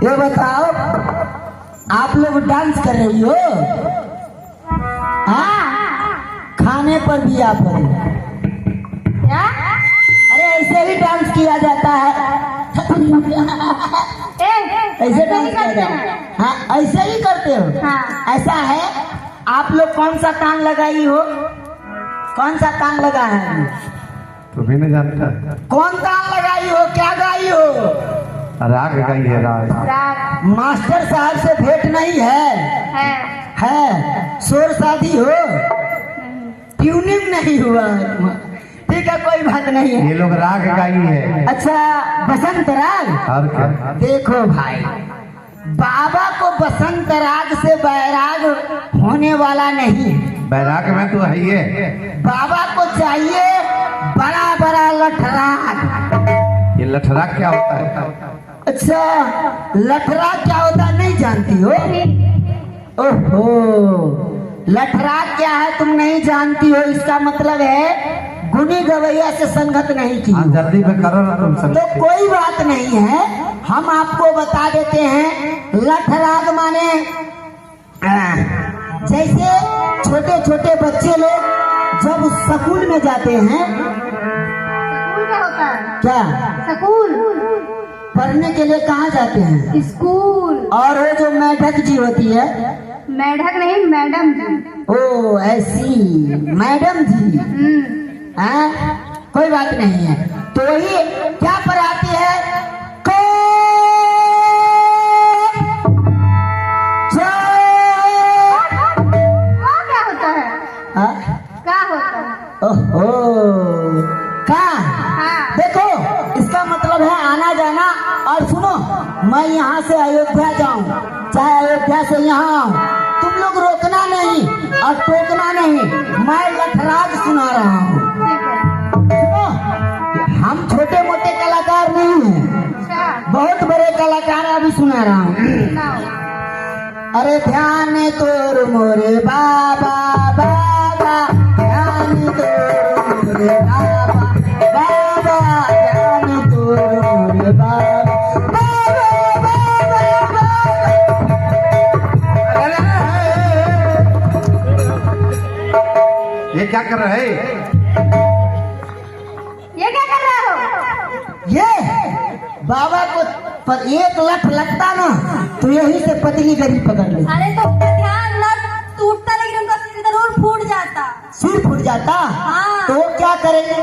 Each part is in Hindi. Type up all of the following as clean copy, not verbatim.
ये बताओ, आप लोग डांस कर रही हो? हाँ, खाने पर भी आप लोग क्या? अरे ऐसे ही डांस किया जाता है। ऐसे डांस किया जाता है। हाँ, ऐसे ही करते हो? हाँ। ऐसा है, आप लोग कौन सा कान लगाई हो? कौन सा कान लगा है? तो भी नहीं जानता। कौन कान लगाई हो? क्या गाई हो? राग गाई है, राग। राग मास्टर साहब से भेंट नहीं है? है। शोर शादी हो? ट्यूनिंग नहीं हुआ? ठीक है, कोई बात नहीं है। ये लोग राग गाई है। अच्छा, बसंत राग? और क्या? देखो भाई, बाबा को बसंत राग से बैराग होने वाला नहीं। बैराग में तो है ये। बाबा को चाहिए बड़ा बड़ा लठराग। ये लठराग क्या होता है? अच्छा, लठराग क्या होता है नहीं जानती हो? ओहो, लठराग क्या है तुम नहीं जानती हो? इसका मतलब है गुनी गवैया से संगत नहीं की। जल्दी में करो ना तुम सब। तो कोई बात नहीं है, हम आपको बता देते हैं। लठराग माने जैसे छोटे छोटे बच्चे लोग जब स्कूल में जाते हैं। स्कूल क्या होता है? क्या? स्कूल पढ़ने के लिए कहाँ जाते हैं? स्कूल। और वो जो मेढक जी होती है? मेढक नहीं, मैडम जी। ओ ऐसी मैडम जी। हाँ, कोई बात नहीं है। तो वही क्या पढ़ाती है? क्या होता है? हाँ? क्या होता है? ओहो, का? हाँ। देखो, इसका मतलब है आना जाना। और सुनो, मैं यहाँ से अयोध्या जाऊँ, चाहे अयोध्या से यहाँ आऊँ, तुम लोग रोकना नहीं और टोकना नहीं। मैं लठराग सुना रहा हूँ। ठीक है। सुनो, हम छोटे मोटे कलाकार नहीं हैं, अच्छा, बहुत बड़े कलाकार अभी सुना रहा हूँ। सुनाओ। अरे ध्यान तोर मोरे बाबा, बाबा ध्यान तोर मोरे बाबा, बाबा ध्यान तोर मोरे बाबा, बाबा बाबा बाबा। ये क्या कर रहे हैं? ये क्या कर रहे हो? ये बाबा को पर एक लठ लगता ना तो यही से पतली गरी पकड़ ले। अरे तो उनका ध्यान न टूटता, लेकिन उनका सिर जरूर फूट जाता। सिर फूट जाता? हाँ। तो वो क्या करेंगे?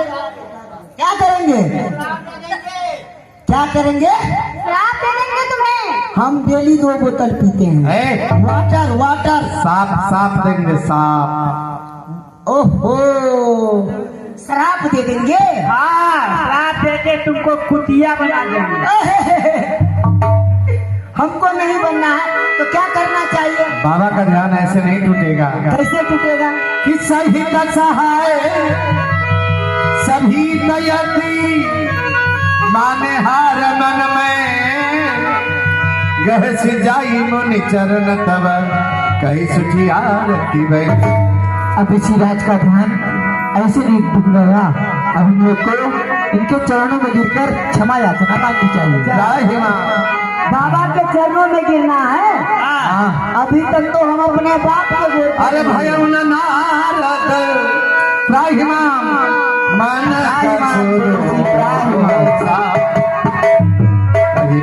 क्या करेंगे? क्या करेंगे? श्राप दे देंगे तुम्हें। हम डेली 2 बोतल पीते हैं। Water water. साफ साफ देंगे, साफ। ओहो, शराब दे देंगे? हाँ, श्राप देके तुमको कुतिया बना देंगे। हमको नहीं बनना है तो क्या करना चाहिए? बाबा का ध्यान ऐसे नहीं टूटेगा। कैसे टूटेगा? कि सही का सहाय सभी दयती माने हार मन में गहस जाई मुनि चरण तब कही सुठियारती वही। अब इसी राज का ध्यान ऐसे नहीं टूटेगा। अब हम लोग को इनके चरणों में गिरकर क्षमा याचना मांगनी चाहिए। जय मां। बाबा के चरणों में गिरना है। अभी तक तो हम अपने बाप को बोलते। अरे भय नारद राहिमा मन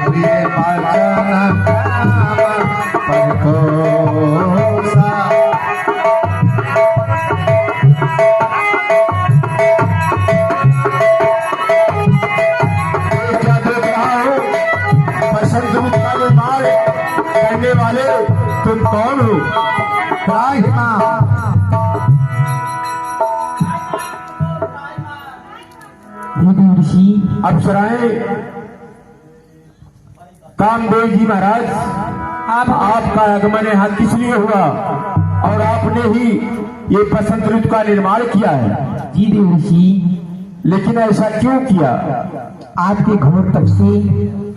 प्रिय पाचन पढ़ो सा। करने वाले तुम कौन हो? ऋषि अप्सराएं कामदेव जी महाराज, आपका आगमन यहाँ किस लिए हुआ और आपने ही ये बसंत ऋतु का निर्माण किया है? जी देव ऋषि, लेकिन ऐसा क्यों किया? आपके घोर तप से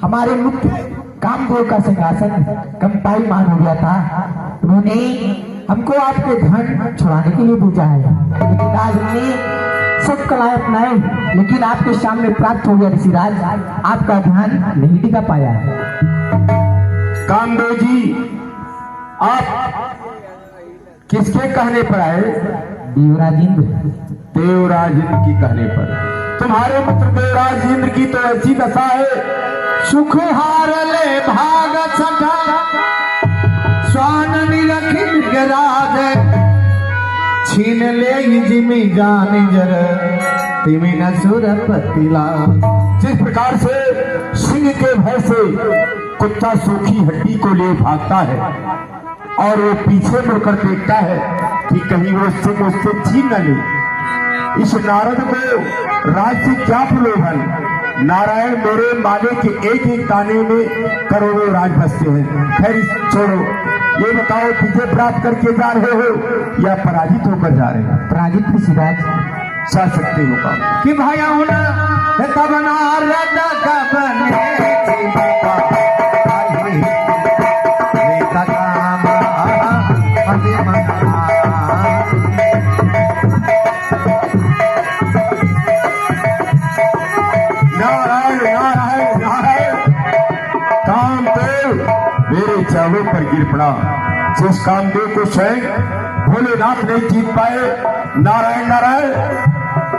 हमारे मुक्त कामदेव का सिंहासन कंपायमान हो गया था। उन्होंने हमको आपके धन छुड़ाने के लिए भेजा है, लेकिन आज हमने सब कलाएं अपनाए, लेकिन आपके सामने प्राप्त हो गया ऋषिराज, आपका ध्यान नहीं टिका पाया। कामदेव जी, आप किसके कहने पर आए? देवराज इंद्र। देवराज इंद्र की कहने पर। तुम्हारे पुत्र देवराज इंद्र की तो ऐसी दशा है, सुख हार ले भाग सका, स्वान निरखिन गिराज, छीन ले जिमी जान जर, तिमी न सुरपतिला। जिस प्रकार से सिंह के भय से कुत्ता सूखी हड्डी को ले भागता है और वो पीछे मुड़कर देखता है कि कहीं वो सिंह उससे छीन न ले, इस नारद को राज से क्या प्रलोभन? नारायण मेरे माने के एक एक दाने में करोड़ों राज बसते हैं। खैर छोड़ो, ये बताओ विजय प्राप्त करके जा रहे हो या पराजित होकर जा रहे हो? पराजित ऋषिराज। जा सकते हो का कि भाई तब नारद नारायण नारायण नारायण कामदेव मेरे चावों पर गिर पड़ा। जिस कामदेव को स्वयं भोलेनाथ नहीं जीत पाए, नारायण नारायण,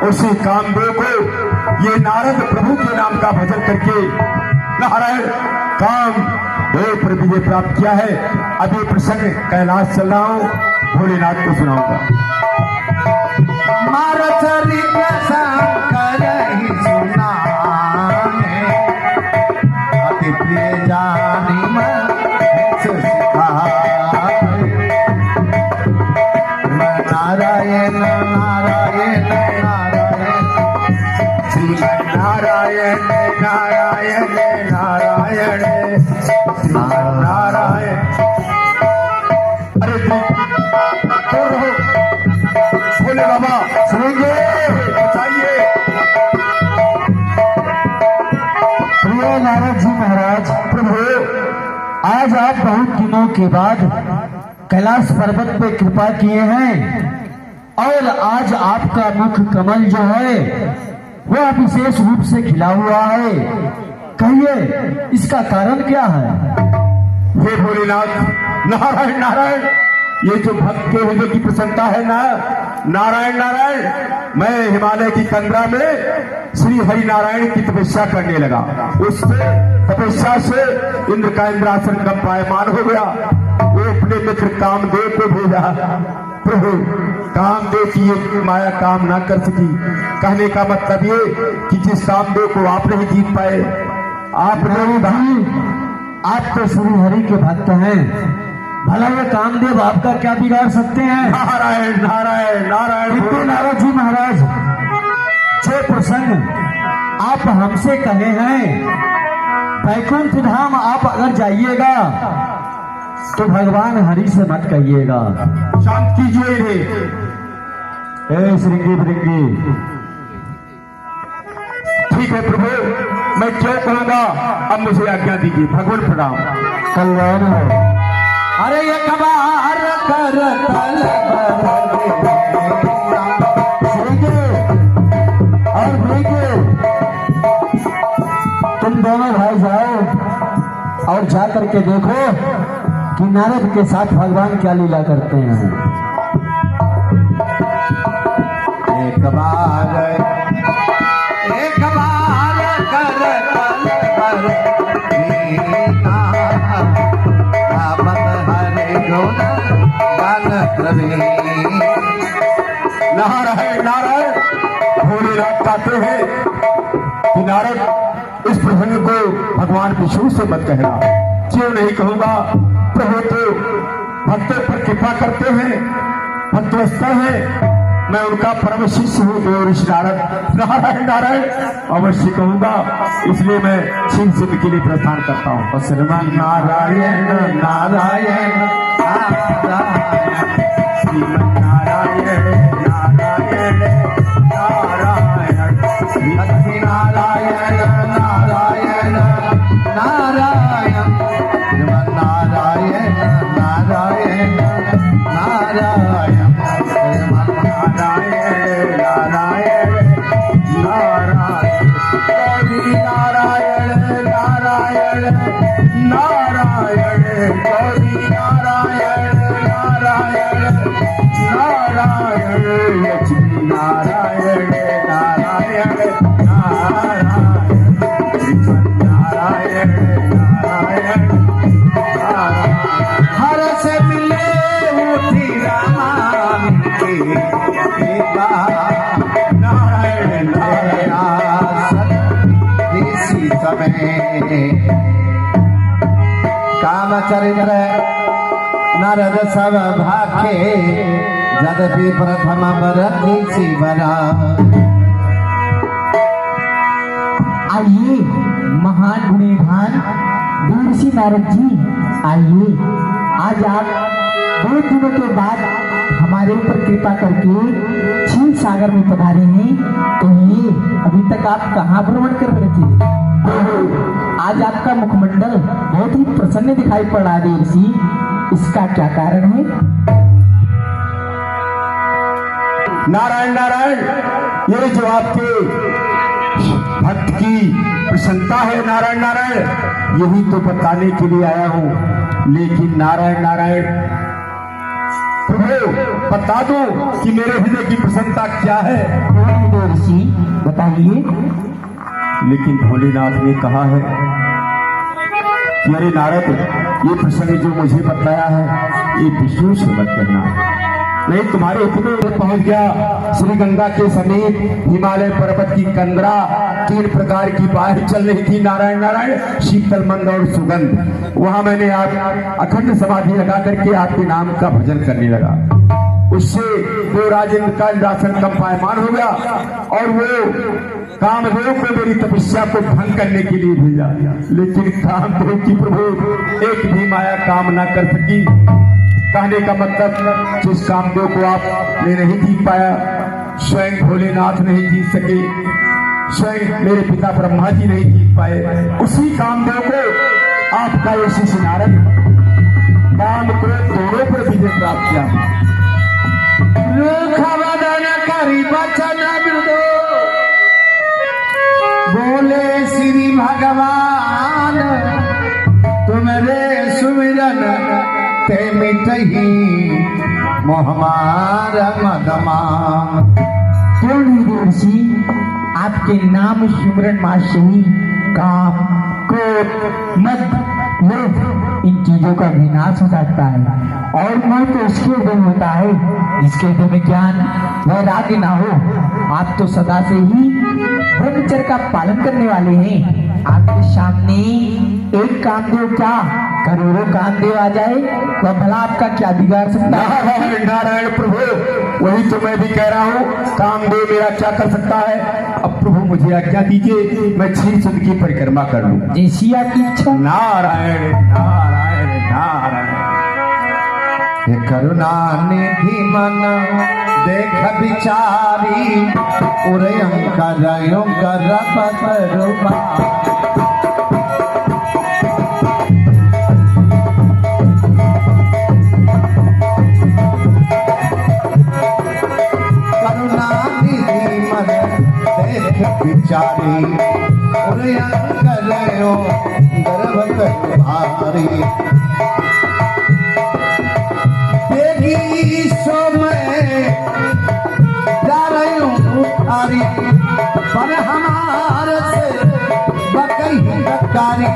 उसी कामदेव को ये नारद प्रभु के नाम का भजन करके नारायण काम देव पर विजय प्राप्त किया है। अभी प्रसंग कैलाश चल रहा हूं, भोलेनाथ को सुनाऊंगा। अति प्रिय जानी नारायण नारायण नारायण श्रीमन नारायण नारायण नारायण श्रीमन नारायण। अरे भोले बाबा सुनेंगे, बताइए। प्रिय नारद जी महाराज, प्रभु आज आप बहुत दिनों के बाद कैलाश पर्वत पे कृपा किए हैं और आज आपका मुख कमल जो है वह विशेष रूप से खिला हुआ है। कहिए इसका कारण क्या है? हे भोलेनाथ, नारायण नारायण, ये जो भक्त के हृदय की प्रसन्नता है ना, नारायण नारायण, मैं हिमालय की कंदरा में श्री हरि नारायण की तपस्या करने लगा। उस तपस्या से इंद्र का इंद्रासन कंपायमान हो गया। वो अपने मित्र कामदेव को भेजा। प्रभु कामदेव की ये माया काम ना कर सकी। कहने का मतलब ये कि जिस कामदेव को आप नहीं जीत पाए, आप नहीं भाई, आप तो श्री हरि के भक्त हैं, भला ये कामदेव आपका क्या बिगाड़ सकते हैं? नारायण नारायण नारायण। नारद जी महाराज, जो प्रसंग आप हमसे कहे हैं, वैकुंठ धाम आप अगर जाइएगा तो भगवान हरि से मत कहिएगा। शांत कीजिए इन्हें। ए श्रृंगी भृंगी, ठीक है प्रभु, मैं क्यों कहूंगा, अब मुझे आज्ञा दीजिए। भगवान प्रणाम। कल्याण हो। अरे ये कबार कर और तुम दोनों भाई जाओ और जा करके देखो कि नारद के साथ भगवान क्या लीला करते हैं। एक बार नारायण नारायण। भोलेनाथ कहते हैं कि नारद इस प्रसंग को भगवान विष्णु से मत कहना। क्यों नहीं कहूंगा, प्रभु तो भक्तों पर कृपा करते हैं, भक्तवस्थ है, मैं उनका परम शिष्य हूँ देव ऋषि नारद। नारायण नारायण अवश्य कहूंगा, इसलिए मैं शिव सिद्ध के लिए प्रस्थान करता हूँ। श्रीमान नारायण नारायण नारायण श्रीमन नारायण नारायण नारायण लक्ष्मी नारायण नारायण नारायण श्रीमन नारायण नारायण नारायण श्रीमन नारायण नारायण नारायण नारायण गौरी नारायण नारायण नारायण लक्ष्मी नारायण नारायण नारायण नारायण नारायण हर से मिले उठी राम के नारायण नारायण ऋषि समय कामचरित्र नारद सब भाखे जदपि प्रथम बरति शिवरा। आइए महान गुणीधान देवर्षि नारद जी, आइए आज आप 2 दिनों के बाद हमारे ऊपर कृपा करके क्षीर सागर में पधारे हैं। तो ये अभी तक आप कहाँ भ्रमण कर रहे थे? आज आपका मुखमंडल बहुत ही प्रसन्न दिखाई पड़ रहा है देवर्षि, इसका क्या कारण है? नारायण नारायण, ये जो आपके भक्त की प्रसन्नता है नारायण नारायण, यही तो बताने के लिए आया हूँ। लेकिन नारायण नारायण प्रभु बता दो कि मेरे हृदय की प्रसन्नता क्या है। देवर्षि बताइए। लेकिन भोलेनाथ ने कहा है कि अरे नारद, ये प्रसंग जो मुझे बताया है ये विष्णु से मत कहना, नहीं तुम्हारे इतने पहुंच गया। श्री गंगा के समीप हिमालय पर्वत की कंदरा 3 प्रकार की बाढ़ चल रही थी नारायण नारायण, शीतल मंद और सुगंध। वहां मैंने आप अखंड समाधि लगा करके आपके नाम का भजन करने लगा। उससे वो राजेंद्र का राशन कंपायमान हो गया और वो कामदेव को मेरी तपस्या को भंग करने के लिए भेजा। लेकिन कामदेव की प्रभु एक भी माया काम ना कर सकी। कहने का मतलब जिस कामदेव को आपने नहीं जीत पाया, स्वयं भोलेनाथ नहीं जीत सके, स्वयं मेरे पिता ब्रह्मा जी नहीं जीत पाए, उसी कामदेव को आपका ये शिष्य नारद काम को दोनों पर विजय प्राप्त किया। करी बचन बोले श्री भगवान, तुम्हारे सुमिरन ते मिटही मोहमार मदमान। क्यों नहीं देवर्षि, आपके नाम सुमिरन मात्र ही काम, क्रोध, मद, लोभ इन चीजों का विनाश हो सकता है। और मोह तो उसके हृदय में होता है जिसके हृदय में ज्ञान वैराग्य ना हो। आप तो सदा से ही ब्रह्मचर्य का पालन करने वाले हैं। आपके सामने एक कामदेव क्या करोड़ों कामदेव आ जाए तो भला आपका क्या बिगाड़ सकता है? नारायण प्रभु, वही तो मैं भी कह रहा हूँ, कामदेव मेरा क्या कर सकता है। अब प्रभु मुझे आज्ञा दीजिए, मैं क्षीर सुंद की परिक्रमा कर लूँ। जैसी आपकी इच्छा। नारायण नारायण नारायण। हे करुणा निधि मन देख विचारी, उरयं करयो करपतरुबा। करुणा निधि मन देख विचारी, उरयं करयो करपतरुबारी। पर हमारे से बकई बकारी।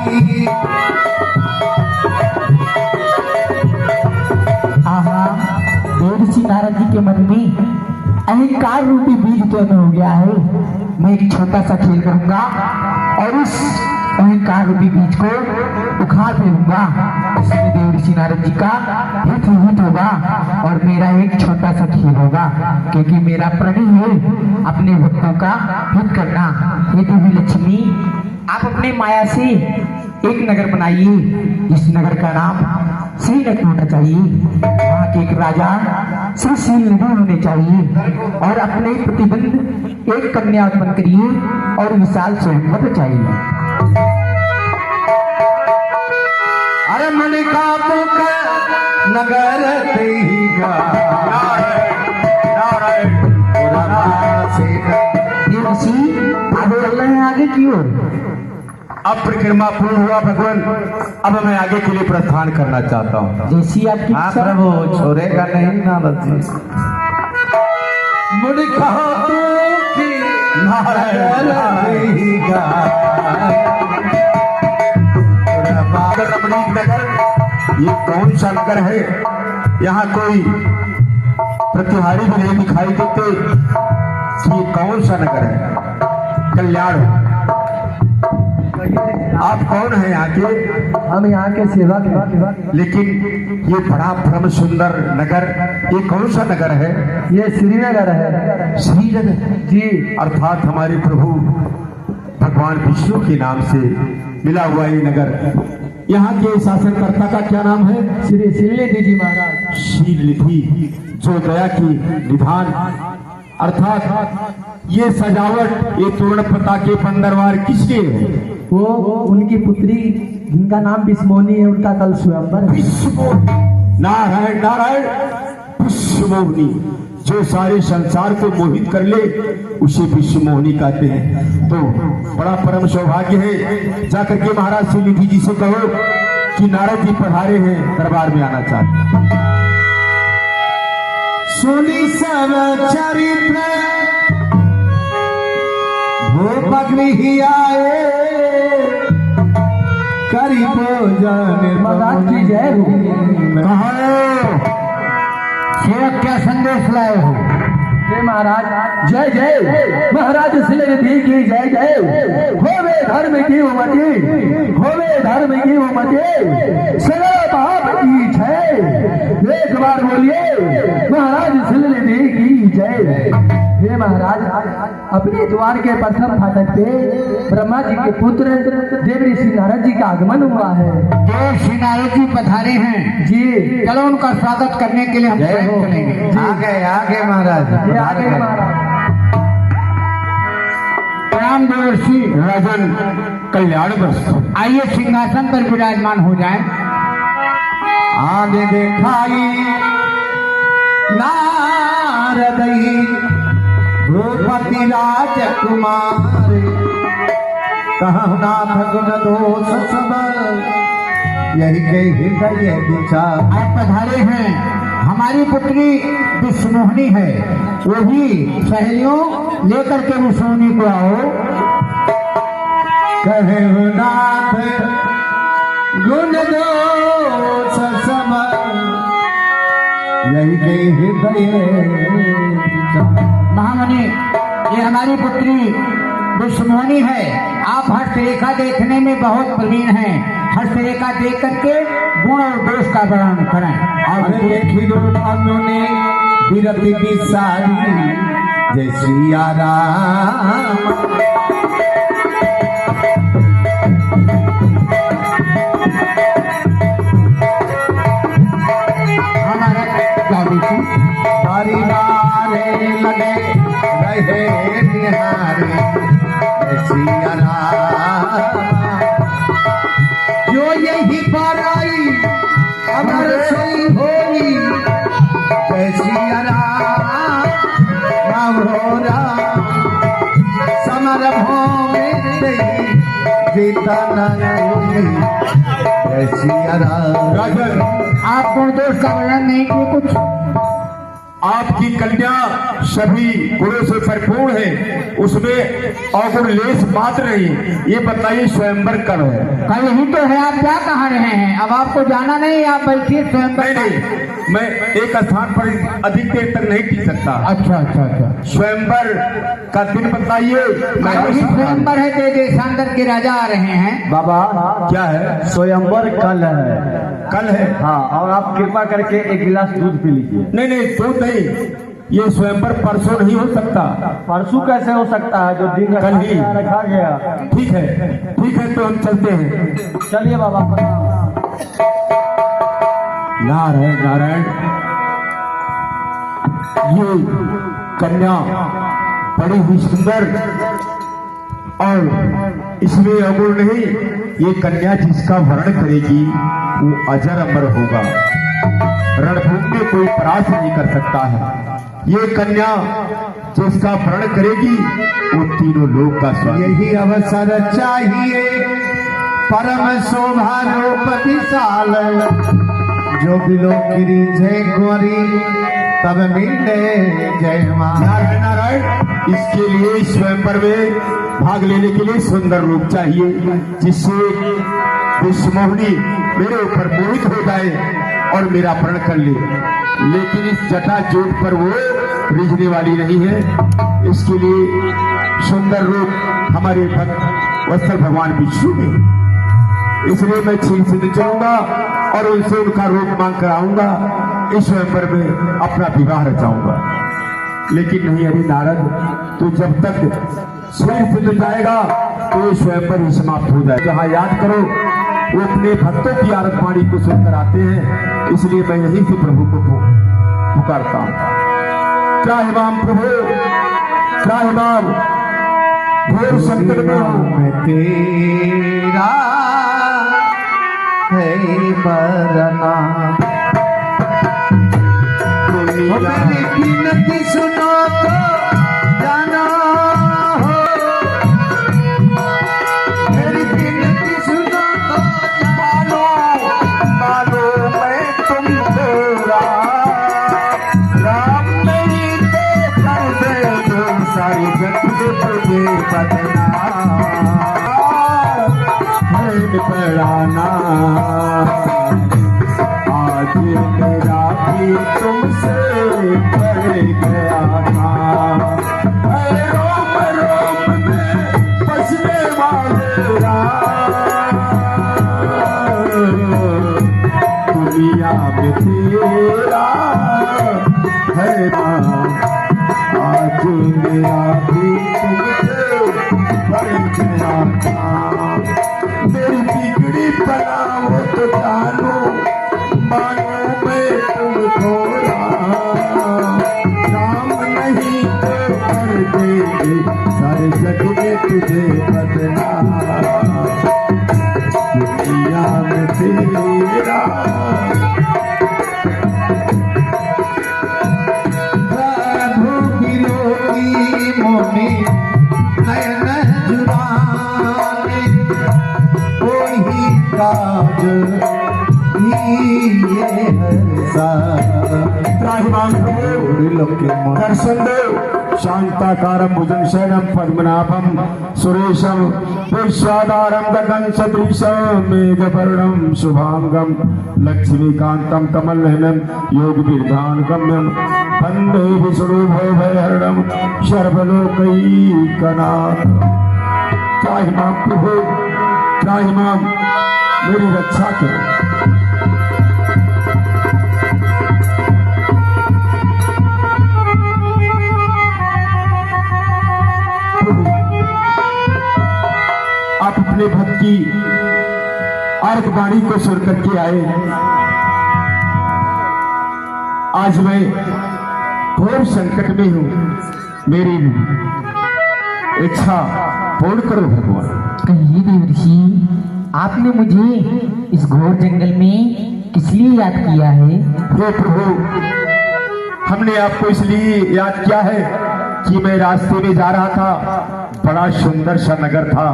आहा, देवर्षि नारद जी के मन में अहंकार रूपी बीज उत्पन्न हो गया है। मैं एक छोटा सा खेल करूंगा और उस अहंकार रूपी बीज को उखाड़ फेंकूंगा। इसमें देवर्षि नारद जी का हित होगा और मेरा एक छोटा सा खेल होगा, क्योंकि मेरा प्रण है अपने भक्तों का हित करना। हे देवी लक्ष्मी, आप अपने माया से एक नगर बनाइए। इस नगर का नाम श्रीनगर होना चाहिए। वहाँ के एक राजा श्री श्रीनगर होने चाहिए और अपने प्रतिबंध एक कन्या उत्पन्न करिए और विशाल स्वयंवर चाहिए। अरे मलिका मुख नगर देगा नारायण देवर्षि आगे चल रहे हैं, आगे की ओर। अब परिक्रमा पूर्ण हुआ भगवान। अब मैं आगे के लिए प्रस्थान करना चाहता हूँ। जैसी आपकी हाँ इच्छा। प्रभु, छोड़ेगा नहीं ना बच्ची। मुझे कहा तू कि नारायण रहेगा। रमणीक नगर, ये कौन सा नगर है? यहाँ कोई प्रतिहारी भी नहीं दिखाई देते कि ये कौन सा नगर है। कल्याण, आप कौन है यहाँ के? हम यहाँ के सेवक हैं। लेकिन ये बड़ा परम सुंदर नगर, ये कौन सा नगर है? ये श्रीनगर है। श्रीनगर जी। अर्थात हमारे प्रभु भगवान विष्णु के नाम से मिला हुआ ये नगर। यहाँ के शासनकर्ता का क्या नाम है? श्री शिवनिधि जी महाराज। शीलनिधि, जो दया की निधान। अर्थात ये सजावट, ये तोरण पताके पंदरवार किसके है? वो उनकी पुत्री जिनका नाम बिस्मोनी है, उनका कल स्वयंवर है। नारायण नारायण, विश्वमोहिनी, जो सारे संसार को मोहित कर ले उसे विश्वमोहिनी कहते हैं। तो बड़ा परम सौभाग्य है। जाकर के महाराज श्रीनिधि जी से कहो कि नारद जी पधारे हैं, दरबार में आना चाहते हैं। सुनी सब चरित्र वो पगली ही आए, करी भोजन महाराज की जय हो। कहो सेवक क्या संदेश लाए हो? जय महाराज, जय जय महाराज श्रीनिधि की जय जय। होवे धर्म की उमति, होवे धर्म की उमति, सदा बाप की जय। एक बार बोलिए महाराज श्रीनिधि की जय। हे महाराज, अपने द्वार के प्रथम फाटक पे ब्रह्मा जी के पुत्र देव ऋषि नारद जी का आगमन हुआ है। देव श्री नारद जी पधारे हैं जी। चलो उनका स्वागत करने के लिए हम स्वयं चलेंगे। आगे महाराज, ये आगे महाराज। राम देवर्षि राजन कल्याण वर्ष। आइए सिंहासन पर विराजमान हो जाएं। आगे देखाई नारदई भूपति राजकुमार, कहु नाथ गुण दोष सब, यही के हृदय विचार। आप पधारे हैं। हमारी पुत्री विष्णुमोहिनी है, वही सहेलियों लेकर के विष्णुमोहिनी को आओ। कहु नाथ गुण दोष सब, यही के हृदय विचार। महामुनि, ये हमारी पुत्री विष्णुमोहिनी है। आप हस्तरेखा देखने में बहुत प्रवीण हैं। हस्तरेखा देख करके गुण और दोष का वर्णन करें। और देखी दो भानों ने विरति की सारी, जय सिया राम। हमारा परिवारे लगे रहे निहारे, जय सिया राम। जो यही पर आई अमर सोई होई, जय सिया राम। राम हो राम, समर भूमि जीता न होई, जय सिया राम। राजन, आप गुण दोष का वर्णन नहीं किए कुछ। आपकी कन्या सभी गुणों से परिपूर्ण है, उसमें अवगुण लेस मात्र नहीं। ये बताइए स्वयंवर कब है? कल ही तो है, आप क्या कहा रहे हैं? अब आपको जाना नहीं, आप बैठिए स्वयंवर। नहीं, मैं एक स्थान पर अधिक देर तक नहीं टिक सकता। अच्छा अच्छा अच्छा, स्वयंवर का दिन बताइए। कल ही स्वयंवर है। देशांतर के राजा आ रहे हैं। बाबा, क्या है? स्वयंवर कल है। कल है? हाँ, और आप कृपा करके एक गिलास दूध पी लीजिए। नहीं नहीं, दूध नहीं, ये स्वयंवर परसों नहीं हो सकता। परसों कैसे हो सकता है, जो दिन कल ही रखा गया। ठीक है, तो हम चलते हैं। चलिए बाबा। नारायण नारायण, ये कन्या बड़ी ही सुंदर, और इसमें अगुण नहीं। ये कन्या जिसका वर्ण करेगी वो अजर अमर होगा, रणभूमि में कोई परास्त नहीं कर सकता है। ये कन्या जिसका वर्ण करेगी वो तीनों लोक का स्वामी। यही अवसर चाहिए परम शोभा रूप विशाल जो बिलो गिरी जय गोरी तब मिले जय मां। नारायण नारायण, इसके लिए स्वयंवर में भाग लेने के लिए सुंदर रूप चाहिए, जिससे विश्वमोहिनी मेरे ऊपर मोहित हो जाए और मेरा प्रण कर ले। लेकिन इस जटा जोट पर वो रिझने वाली नहीं है। इसके लिए सुंदर रूप हमारे भक्त वत्सल भगवान विष्णु में, इसलिए मैं छीन से जाऊंगा और उनसे उनका रूप मांग कर आऊंगा, इस स्वयंवर में अपना विवाह रचाऊंगा। लेकिन नहीं, अरे नारद, तो जब तक स्वयं सिद्ध जाएगा तो ये स्वयंवर ही समाप्त हो जाए। जहाँ याद करो वो अपने भक्तों की आरत वाणी को सुनकर आते हैं, इसलिए मैं यहीं से प्रभु को पुकारता हूँ। त्राहि माम प्रभु, त्राहि माम, घोर संकट में हूँ मैं तेरा है मरना। ओ मेरी विनती सुनो तो जाना हो, मेरी विनती सुनो तो जानो, मानो मैं तुम तेरा राम नहीं तो कर दे दो सारी जग तुझे बदना पड़ाना। आज मेरा भी तुमसे पड़ गया था, रोम रोम में बसने वाला दुनिया में तेरा है नाम। आज मेरा भी तुमसे पड़ गया था, मेरी बिगड़ी बनाओ तो जानो, मानो मैं तुमको राम नहीं तो कर देंगे सारे जग में तुझे बदना। दुनिया में तेरा प्रभु की मोनी नयन जुराने, कोई काज दर्शन दो शांताकारं भुजं शयनं पद्मनाभं सुरेशं विश्वाधारं गगन सदृशं मेघवर्णं शुभांगं लक्ष्मीकान्तं कमलनयनं योगविधानगम्यं वन्दे विष्णुभयहरणं सर्वलोकैकनाथ। त्राहि मां प्रभु, त्राहि मां, मेरी रक्षा करो। आप अपने भक्त की अर्घ वाणी को सुन करके आए। आज मैं घोर संकट में हूं, मेरी इच्छा पूर्ण करो भगवान। कहिए देवर्षि, आपने मुझे इस घोर जंगल में किस लिए याद किया है? हे प्रभु, हमने आपको इसलिए याद किया है कि मैं रास्ते में जा रहा था, बड़ा सुंदर सा नगर था,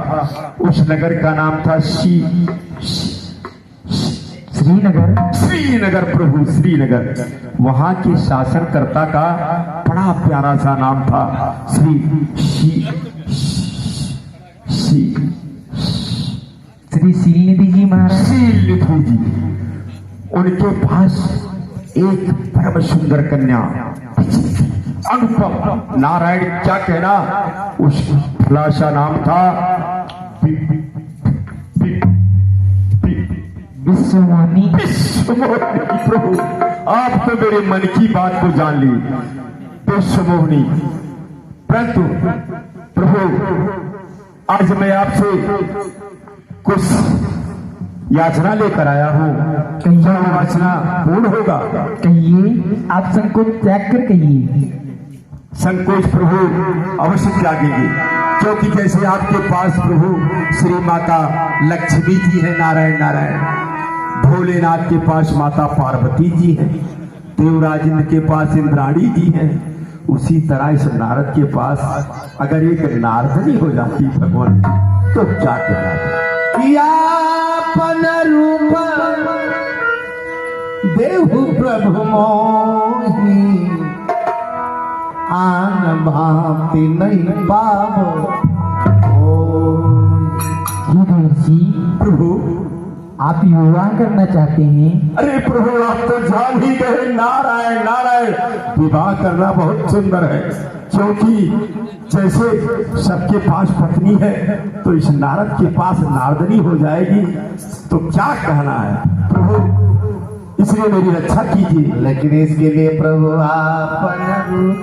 उस नगर का नाम था श्रीनगर। श्रीनगर प्रभु, श्रीनगर। वहां के शासनकर्ता का बड़ा प्यारा सा नाम था श्री शीलनिधि जी महाराज। शीलनिधि जी, उनके पास एक परम सुंदर कन्या अनुपम, नारायण क्या कहना, उस फलाशा नाम था विश्वमोहिनी। विश्वमोहिनी प्रभु, आप तो मेरे मन की बात को जान ली, विश्वमोहिनी। परंतु प्रभु, आज मैं आपसे कुछ याचना लेकर आया हूँ, याचना पूर्ण होगा। कहिए, आप संकोच त्याग कर कहिए। संकोच प्रभु अवश्य त्यागेंगे, क्योंकि जैसे आपके पास प्रभु श्री माता लक्ष्मी जी है, नारायण नारायण, भोलेनाथ के पास माता पार्वती जी है, देवराज इंद्र के पास इंद्राणी जी है, उसी तरह इस नारद के पास अगर एक नारदनी हो जाती भगवान तो क्या कहना। आपन रूप देहु प्रभु मोहि आन भांति नहीं पावो जी प्रभु। आप विवाह करना चाहते हैं? अरे प्रभु आप तो जान ही गए, नारायण नारायण, विवाह करना बहुत सुंदर है, क्योंकि जैसे सबके पास पत्नी है तो इस नारद के पास नारदनी हो जाएगी, तो क्या कहना है प्रभु, इसलिए मेरी रक्षा कीजिए। लेकिन इसके लिए प्रभु आपन रूप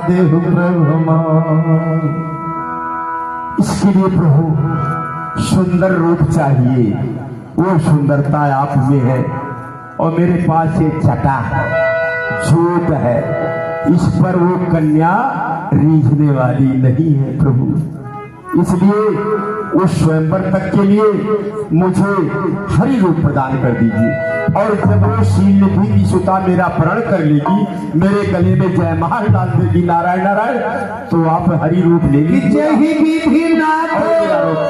देहु प्रभु मोहि, इसके लिए प्रभु सुंदर रूप चाहिए, वो सुंदरता आप में है और मेरे पास एक छटा है, जोत है, इस पर वो कन्या रीझने वाली नहीं है प्रभु। इसलिए उस स्वयंवर तक के लिए मुझे हरि रूप प्रदान कर दीजिए, और जब वो शील भी सुता मेरा प्रण कर लेगी, मेरे गले में जयमाल डाल देगी नारायण नारायण, तो आप हरि रूप ले लीजिए, ही विधि नाथ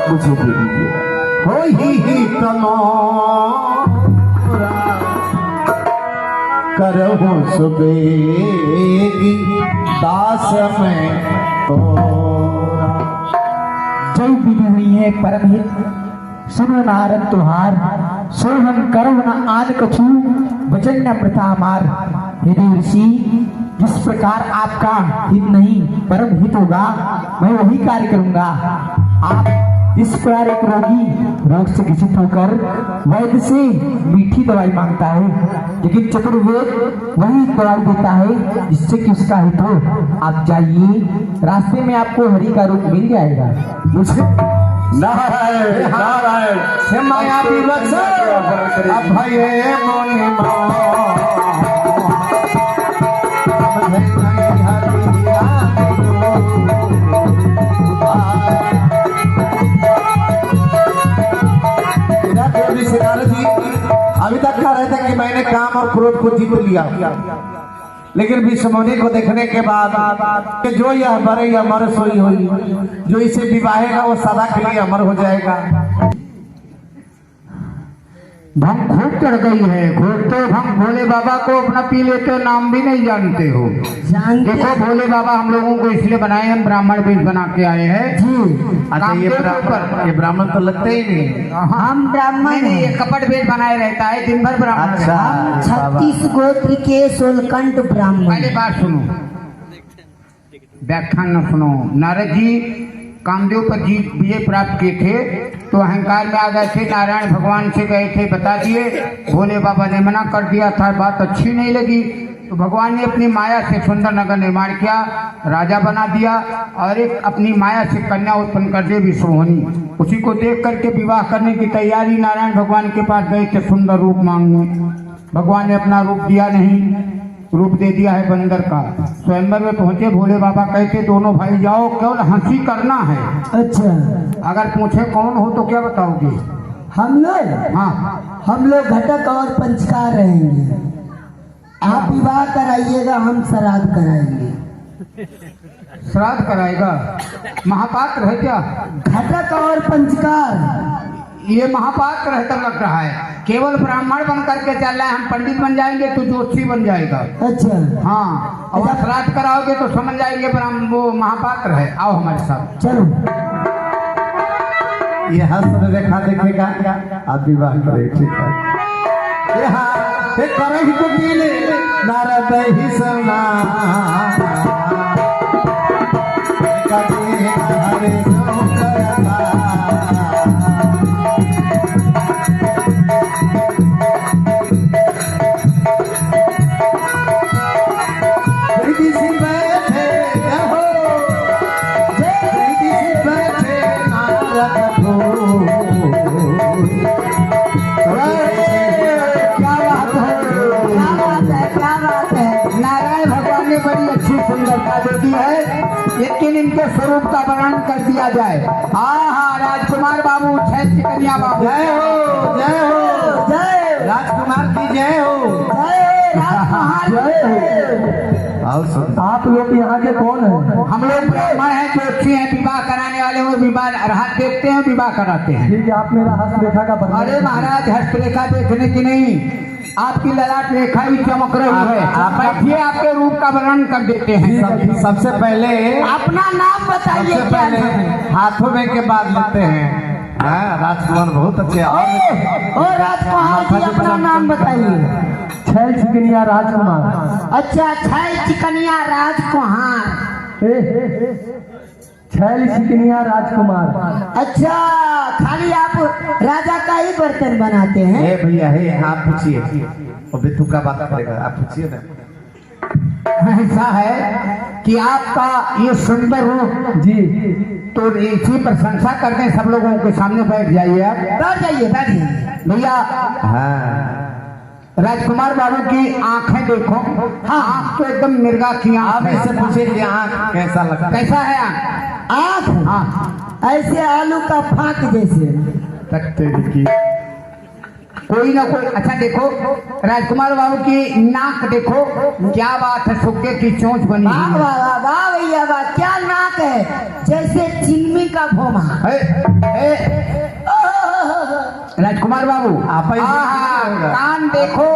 मुझे दे दीजिए। हो ही करहु सुबेगी दास में तोरा। जय विधि हुई है परम हित, सुनो नारद तुहार, सोहन करो न आन कछु, वचन न प्रथा मार। यदि ऋषि जिस प्रकार आपका हित नहीं परम हित होगा, मैं वही कार्य करूंगा। आप इस प्रकार एक रोगी रोग से ग्रसित होकर वैद्य से मीठी दवाई मांगता है, लेकिन चतुर्वेद वही दवाई देता है जिससे कि उसका हित हो। आप जाइए, रास्ते में आपको हरि का रूप मिल जाएगा। मुझे नारायण नारायण से माया विवश अभय मोहि अभी तक कह रहे थे कि मैंने काम और क्रोध को जीत लिया, लेकिन विषमुनि को देखने के बाद कि जो यह मरे या मर सोई हुई, जो इसे विवाहेगा वो सदा के लिए अमर हो जाएगा। भंग खूब चढ़ गई है, खूब तो भंग भोले बाबा को अपना पी लेते हो, नाम भी नहीं जानते हो। देखो भोले बाबा हम लोगों को इसलिए बनाए, हम ब्राह्मण वेश बना के आए हैं जी। अच्छा ये ब्राह्मण तो लगते ही नहीं, हम ब्राह्मण नहीं, ये कपट वेश बनाए रहता है, दिन भर ब्राह्मण अच्छा। रहता है। 36 गोत्र के सोलकंठ ब्राह्मण। पहली बात सुनो, व्याख्यान न सुनो। नारद जी कामदेव पर जीत विजय प्राप्त किए थे तो अहंकार में आ गए थे, नारायण भगवान से गए थे, बता दिए, भोले बाबा ने मना कर दिया था, बात अच्छी नहीं लगी, तो भगवान ने अपनी माया से सुंदर नगर निर्माण किया, राजा बना दिया और एक अपनी माया से कन्या उत्पन्न कर दे विश्वमोहिनी। उसी को देख करके विवाह करने की तैयारी नारायण भगवान के पास गए थे सुंदर रूप मांगने। भगवान ने अपना रूप दिया नहीं, रूप दे दिया है बंदर का। स्वयंवर में पहुंचे, भोले बाबा कहते दोनों भाई जाओ, केवल हंसी करना है। अच्छा, अगर पूछे कौन हो तो क्या बताओगे? हम लोग, हाँ, हम लोग घटक और पंचकार रहेंगे। आप विवाह कराइएगा, हम श्राद्ध कराएंगे। श्राद्ध कराएगा? महापात्र है क्या? घटक और पंचकार ये महापात्र है तब लग रहा है, केवल ब्राह्मण बन करके चल रहा है, हम पंडित बन जाएंगे तो ज्योतिषी बन जाएगा। अच्छा हाँ, और श्राद्ध कराओगे तो समझ जाएंगे ब्राह्मण वो महापात्र है। आओ हमारे साथ चलो। ये हस्त रेखा देखेगा, आप विवाह करें, ठीक है। यहाँ करहि कुटिल नारद ही सुना, कभी हरे सो करना। लेकिन इनके स्वरूप का वर्णन कर दिया जाए। हाँ हाँ, राजकुमार बाबू, छैत्र कन्या बाबू, जय हो जय हो जय राजकुमार की जय हो। जय राजकुमार आओ सुन। आप लोग यहाँ के कौन हैं? हम लोग ब्राह्मण हैं, ज्योतिषी हैं, विवाह कराने वाले हो, विवाह हाथ देखते हैं, विवाह कराते हैं। ठीक है, आप मेरा हस्तरेखा का वर्णन अरे महाराज, हस्तरेखा देखने की नहीं, आपकी ललाट रेखा ही चमक रही है। आप बैठिए, आपके रूप का वर्णन कर देते हैं। सबसे पहले अपना नाम बताइए। सबसे क्या पहले नाम है? हाथों में के बाद लेते हैं। हाँ, राजकुमार बहुत अच्छे। ओ राजकुमार जी, अपना नाम बताइए। छैल चिकनिया राजकुमार। अच्छा, छैल चिकनिया राजकुमार। छैल चिकनिया राजकुमार। अच्छा, खाली आप राजा का ही बर्तन बनाते हैं? ए भैया, हे आप पूछिए। अबे तू क्या बात करेगा, आप पूछिए ना। ऐसा है कि आपका ये सुंदर रूप जी, तो इसी प्रशंसा करते हैं, सब लोगों के सामने बैठ जाइए आप। बैठ जाइए, बैठिए। भैया, हाँ, राजकुमार बाबू की आंखें देखो। हाँ, आंख तो एकदम मिर्गा की आप आंख इससे है। पूछिए कि आँख कैसा लगता है। कैसा है आंख? आँख हाँ, ऐसे आलू का फाक जैसे। तकते की कोई ना कोई। अच्छा देखो, राजकुमार बाबू की नाक देखो, क्या बात है, सुक्के की चोंच बनी वाह हुई है। वाह वाह वाह भैया वाह, क्या नाक है, जैसे चिन्नी का भोमा। राजकुमार बाबू, आप ही कान देखो,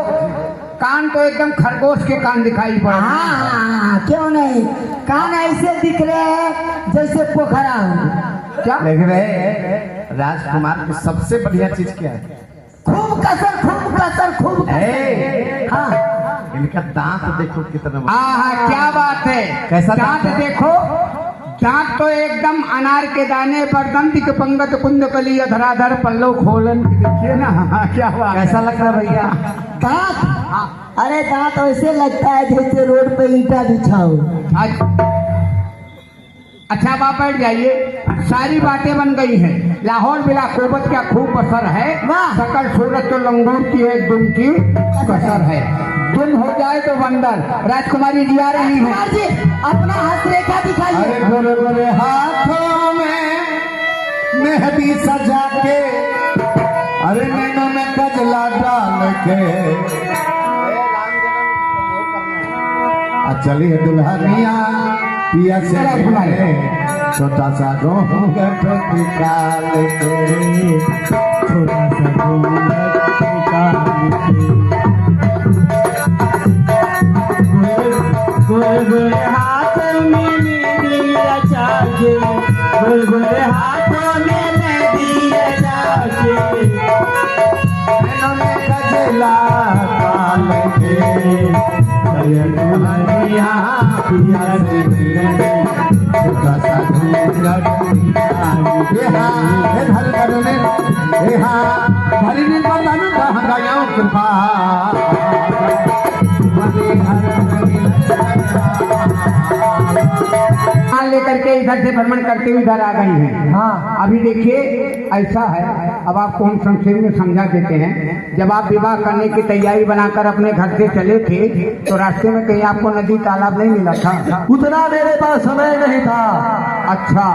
कान तो एकदम खरगोश के कान दिखाई पड़ रहे हैं। हाँ, क्यों नहीं, कान ऐसे दिख रहे हैं जैसे पोखरा हो। क्या देख रहे राजकुमार की सबसे बढ़िया चीज क्या है? खूब कसर, खूब कसर, खूब कसर। हाँ, इनका दांत देखो कितना। हाँ, क्या बात है, कैसा दांत दांत है? देखो, दांत तो एकदम अनार के दाने पर दंतिक पंगत कुंद कली धराधर पल्लव खोलन। देखिए ना, हाँ, क्या बात है। कैसा लग रहा है भैया? दांत, अरे दांत ऐसे लगता है जैसे रोड पे ईंटा बिछाओ। अच्छा, आप बैठ जाइए। सारी बातें बन गई हैं। लाहौर बिला कोबत क्या खूब असर है। वाह। सकल सूरत तो लंगूर की है, दुम की कसर है। दुम हो जाए तो बंदर। राजकुमारी जी आ रही है। राजकुमार जी, अपना हस्तरेखा दिखाइए। अरे गोरे गोरे हाथों में मेहंदी सजा के, अरे नैनों में कजला डाल के, चली है दुल्हनिया पिया से मिलने, छोटा सा घूंघट निकाल के, छोटा सा घूंघट निकाल के, गोरे गोरे हाथ में मेहंदी रचा के, गोरे गोरे हाथों में मेहंदी रचा के, नैनों में कजला डाल के, दुल्हनिया पिया से मिलने, छोटा सा घूंघट निकाल के। हे धर करने, हे हाँ धरने का तन गया कृपा, लेकर के इधर से भ्रमण करते हुए इधर आ गई हैं। हाँ। अभी देखिए, ऐसा है, अब आपको हम संक्षेप में समझा देते हैं। जब आप विवाह करने की तैयारी बनाकर अपने घर से चले थे, तो रास्ते में कहीं आपको नदी तालाब नहीं मिला था? उतना मेरे पास समय नहीं था। अच्छा,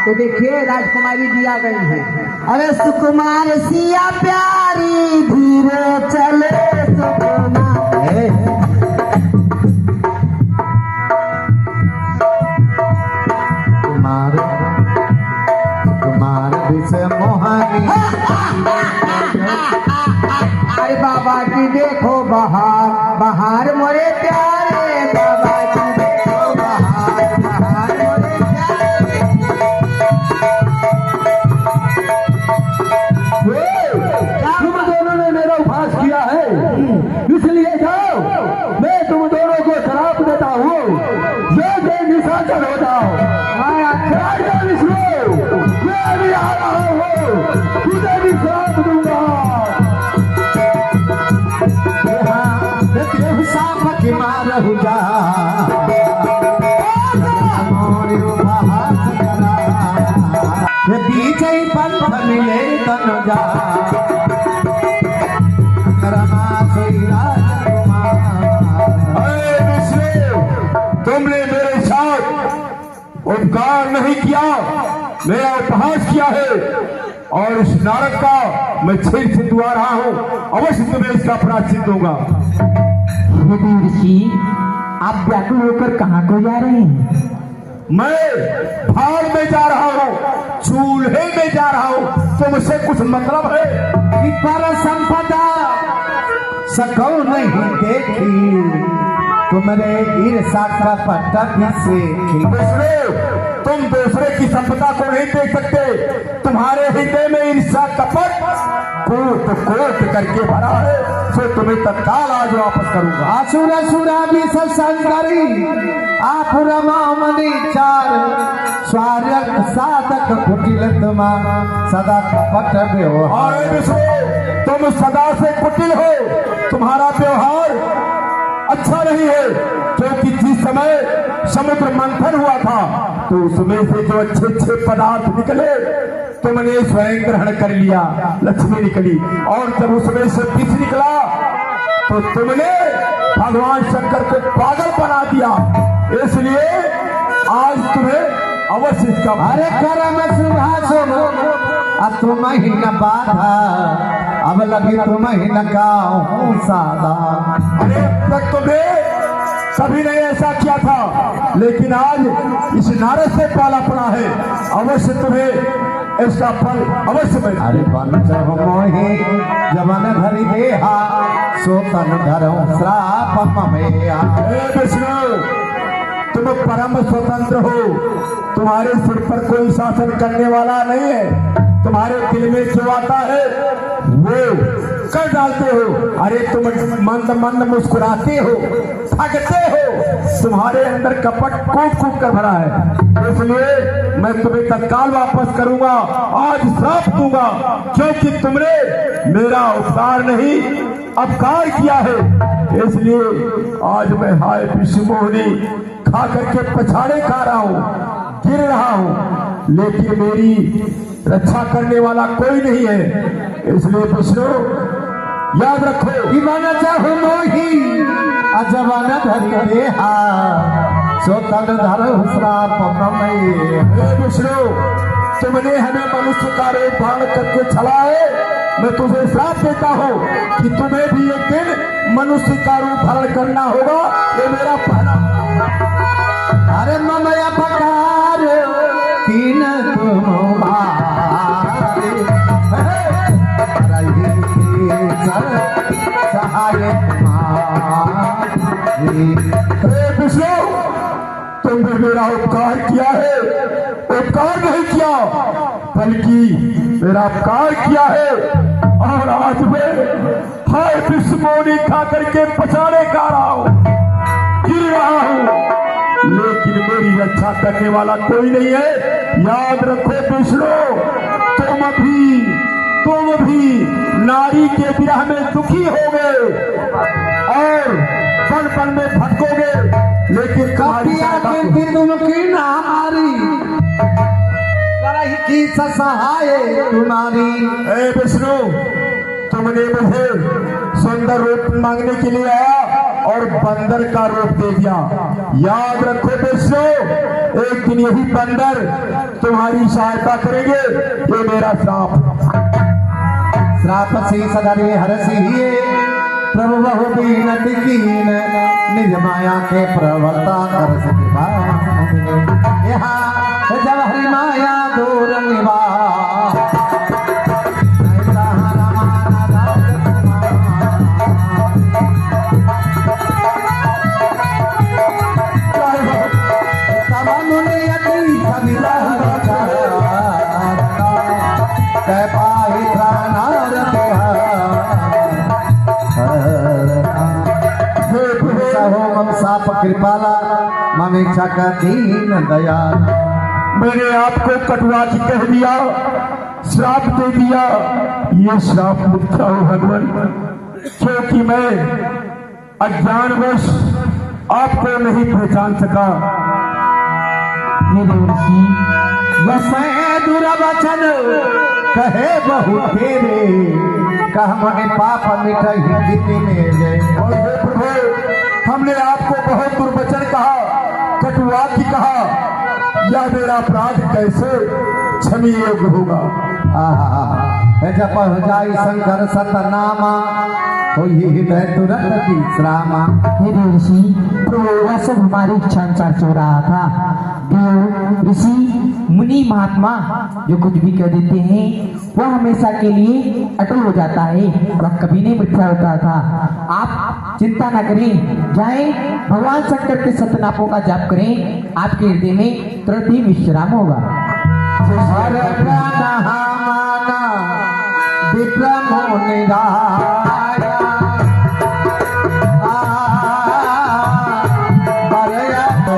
तो देखिए, राजकुमारी जी आ गई हैं। अरे सुकुमार सिया प्यारी, धीरे चले सुकुमार। कुमार कुमार विषय मोहानी, अरे बाबा जी देखो बहार, बहार मोरे प्यारे, बाबा जी देखो बहार, बहार मोरे प्यारे। तुम दोनों ने मेरा उपहास किया है, इसलिए जाओ, मैं तुम दोनों को शराप देता हूँ, जो निशाचर हो जाओ। मैं अभी आ रहा हूँ, तुझे भी श्राप दूंगा। देव साप की मार हो जा, बीच पंथ मिले तन जा, तुमने मेरे साथ उपकार नहीं किया, मेरा उपहास किया है, और इस नारक का मैं छेद से दुआ रहा हूँ, अवश्य तुम्हें इसका प्रायश्चित दूंगा। हे देव ऋषि, आप व्याकुल होकर कहाँ को जा रहे हैं? मैं भाड़ में जा रहा हूँ, चूल्हे में जा रहा हूँ। तुमसे कुछ मतलब है कि पर संपदा सको नहीं देखी, तुमरे ईर्षा का पट्टा भी से तुम दूसरे की संपदा को नहीं देख सकते। तुम्हारे हृदय में ईर्षा कपट कोट कोट करके भरा है, सो तुम्हें तत्काल आज वापस करूंगा। असुर सुरामी सत्संगरी आप रमामणि चार स्वार्थ साधक कुटिल तुमा सदा कपट व्यवहार। अरे विष्णु, तुम सदा से कुटिल हो, तुम्हारा व्यवहार अच्छा नहीं है। क्योंकि जिस समय समुद्र मंथन हुआ था तो उसमें से जो अच्छे अच्छे पदार्थ निकले तुमने स्वयं ग्रहण कर लिया, लक्ष्मी निकली। और जब उसमें से विष निकला तो तुमने भगवान शंकर को पागल बना दिया। इसलिए आज तुम्हें अवश्य इसका अरे करम सुभाषो तुम ही न बाधा, अब लगी तुम ही न गाऊं सादा। अरे अब तक तुम्हें कभी नहीं ऐसा किया था, लेकिन आज इस नारद से पाला पड़ा है। अवश्य तुम्हें इसका फल अवश्य मिलेगा। अरे बन चहो मोहे जवन धरि देहा, सो तन धरऊं श्राप ममेया। हे विष्णु, तुम परम स्वतंत्र हो, तुम्हारे सिर पर कोई शासन करने वाला नहीं है। तुम्हारे दिल में जो आता है वो कर डालते हो। अरे तुम मंद मंद मुस्कुराते हो, थकते हो, तुम्हारे अंदर कपट कूट कूट कर भरा है। इसलिए मैं तुम्हें तत्काल वापस करूंगा, आज श्राप दूंगा, क्योंकि तुमने मेरा उपकार नहीं अपकार किया है। इसलिए आज मैं हाय विष्णुमोहिनी खा करके पछाड़े खा रहा हूँ, गिर रहा हूँ, लेकिन मेरी रक्षा करने वाला कोई नहीं है। इसलिए विष्णु याद रखो, इवन चाहु मोही अजवन धरि देहा, सो तन धरऊं श्राप ममेया। हे विष्णु, तुमने हमें मनुष्य का रूप धारण करके छला है। मैं तुझे श्राप देता हूँ कि तुम्हें भी एक दिन मनुष्य का रूप धारण करना होगा। ये मेरा पहला। अरे ममया पकार तीन तुम सहाय। हे विष्णु, तुमने मेरा उपकार किया है, उपकार नहीं किया बल्कि मेरा अपकार किया है। और आज मैं हाय विष्णुमोहिनी खा करके पछाड़े खा रहा हूँ, गिर रहा हूँ, लेकिन मेरी रक्षा करने वाला कोई नहीं है। याद रखो विष्णु, तुम भी नारी के विरह में दुखी होगे और पल पल में भटकोगे, लेकिन कपिया के तुमकी नारी करही की सहाय तुम्हारी। हे विष्णु, तुमने मुझे सुंदर रूप मांगने के लिए आया और बंदर का रूप दे दिया। याद रखो विष्णु, एक दिन यही बंदर तुम्हारी सहायता करेंगे। ये मेरा श्राप से सदरे हरसी प्रभु बहु बीनति कीन, निज माया के प्रवर्ता कर कृपा। यहाँ जब हरि माया दूर निवास, साप कृपाला ममेक्षा का दीन दयाल। मैंने आपको कटुआ की कह दिया, श्राप दे दिया। ये श्राप मुक्त हो भगवान, क्योंकि मैं अज्ञानवश आपको नहीं पहचान सका। हे देव ऋषि, वसै दुर्वचन कहे बहु तेरे, कह महे पाप मिटहि गिति मेरे। और हे प्रभु, हमने आपको बहुत दुर्वचन कहा, कटुआ की कहा, यह मेरा अपराध कैसे क्षमी योग्य होगा। जप जाई शंकर सतनामा, हो ये हृदय तुरंत विश्रामा। हे देव ऋषि, प्रभु वह सब हमारी इच्छानुसार हो रहा था। देव ऋषि मुनि महात्मा जो कुछ भी कह देते हैं वह हमेशा के लिए अटल हो जाता है, वह कभी नहीं मिथ्या होता था। आप चिंता न करें, जाएं भगवान शंकर के सतनापों का जाप करें, आपके हृदय में तुरंत ही विश्राम होगा। हर प्राण माना विक्रमो निराया, बरयत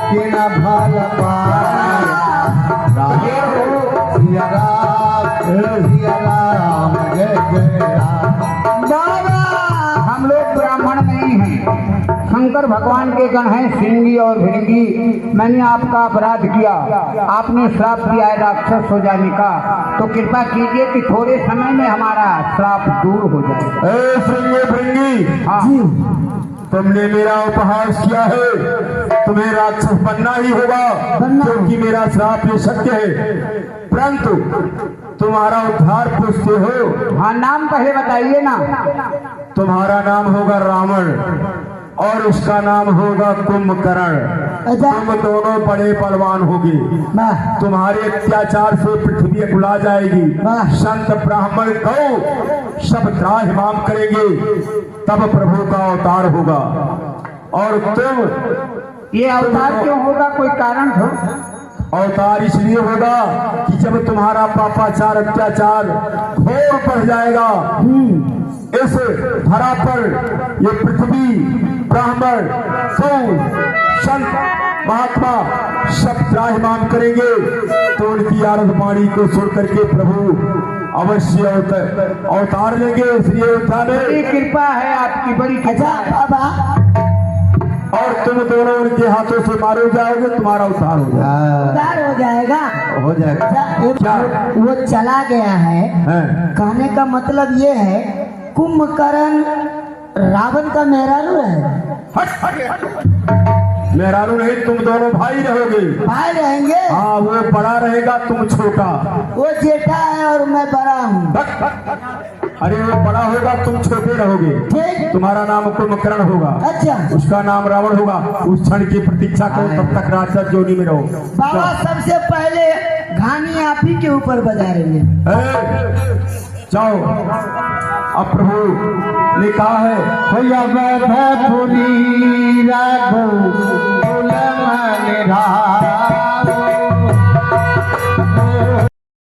कि न भल पाया। सिया राम जय जय राम। बाबा हम लोग ब्राह्मण नहीं हैं, शंकर भगवान के गण हैं सिंगी और भिंगी। मैंने आपका अपराध किया, आपने श्राप दिया है राक्षस हो जाने का, तो कृपा कीजिए कि थोड़े समय में हमारा श्राप दूर हो जाए। ए सिंगे भृंगी, हाँ तुमने मेरा उपहास किया है, तुम्हें राक्षस बनना ही होगा, क्योंकि मेरा श्राप ये सत्य है। परंतु तुम्हारा उद्धार पूछते हो, हाँ नाम पहले बताइए ना। तुम्हारा नाम होगा रावण और उसका नाम होगा कुंभकर्ण। तुम दोनों बड़े बलवान होगे, तुम्हारे अत्याचार से पृथ्वी अकुला जाएगी, संत ब्राह्मण गौ सब त्राहिमाम करेंगे, तब प्रभु का अवतार होगा। और तुम ये अवतार क्यों होगा, कोई कारण हो? अवतार इसलिए होगा कि जब तुम्हारा पापाचार अत्याचार घोर बढ़ जाएगा, इस धरा पर ये पृथ्वी ब्राह्मण गौ संत महात्मा सब त्राहिमाम करेंगे, तो उनकी आरत वाणी को सुन करके प्रभु अवश्य अवतार लेंगे। इसलिए बड़ी कृपा है आपकी, बड़ी कृपा है। बाबा और तुम दोनों उनके हाथों से मारे जाओगे, तुम्हारा उद्धार हो जाएगा। उद्धार हो जाएगा। हो जाएगा। अच्छा, वो चला गया है, हैं? कहने का मतलब ये है कुंभकर्ण रावण का मेहरारू है। मेहरारू नहीं, तुम दोनों भाई रहोगे। भाई रहेंगे। हाँ, वो बड़ा रहेगा, तुम छोटा। वो जेठा है और मैं बड़ा हूँ। अरे वो बड़ा होगा, तुम छोटे रहोगे। ठीक। तुम्हारा नाम कुंभकर्ण होगा, अच्छा, उसका नाम रावण होगा। उस क्षण की प्रतीक्षा करो, तब तक राक्षस जोनी में रहो। बाबा सबसे पहले घानी आप ही के ऊपर बजा रही है। जाओ, अब प्रभु ने कहा है, राघो